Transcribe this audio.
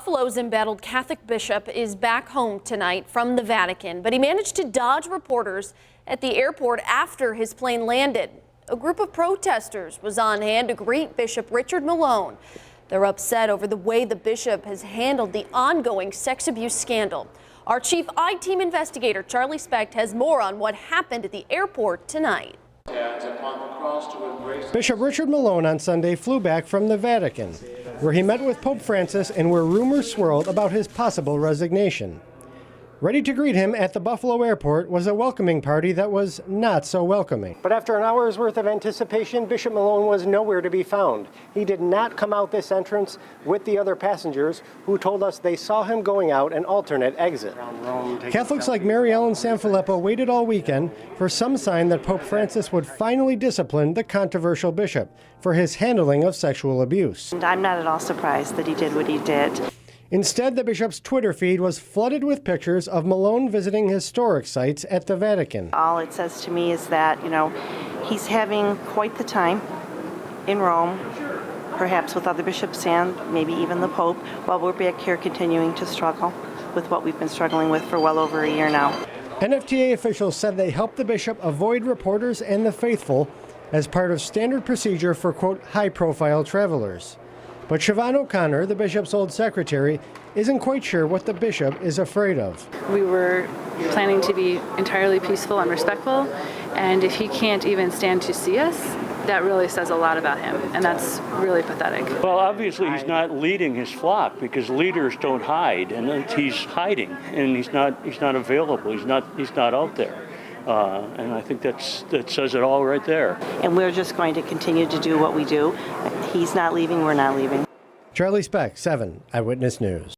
Buffalo's embattled Catholic bishop is back home tonight from the Vatican, but he managed to dodge reporters at the airport after his plane landed. A group of protesters was on hand to greet Bishop Richard Malone. They're upset over the way the bishop has handled the ongoing sex abuse scandal. Our chief I-Team investigator, Charlie Specht, has more on what happened at the airport tonight. Bishop Richard Malone on Sunday flew back from the Vatican, where he met with Pope Francis and where rumors swirled about his possible resignation. Ready to greet him at the Buffalo airport was a welcoming party that was not so welcoming. But after an hour's worth of anticipation, Bishop Malone was nowhere to be found. He did not come out this entrance with the other passengers, who told us they saw him going out an alternate exit. Catholics like Mary Ellen Sanfilippo waited all weekend for some sign that Pope Francis would finally discipline the controversial bishop for his handling of sexual abuse. And I'm not at all surprised that he did what he did. Instead, the bishop's Twitter feed was flooded with pictures of Malone visiting historic sites at the Vatican. All it says to me is that, he's having quite the time in Rome, perhaps with other bishops and maybe even the Pope, while we're back here continuing to struggle with what we've been struggling with for well over a year now. NFTA officials said they helped the bishop avoid reporters and the faithful as part of standard procedure for, quote, high-profile travelers. But Siobhan O'Connor, the bishop's old secretary, isn't quite sure what the bishop is afraid of. We were planning to be entirely peaceful and respectful, and if he can't even stand to see us, that really says a lot about him, and that's really pathetic. Well, obviously he's not leading his flock because leaders don't hide, and he's hiding, and he's not available. He's not out there. And I think that says it all right there. And we're just going to continue to do what we do. He's not leaving, we're not leaving. Charlie Specht, 7 Eyewitness News.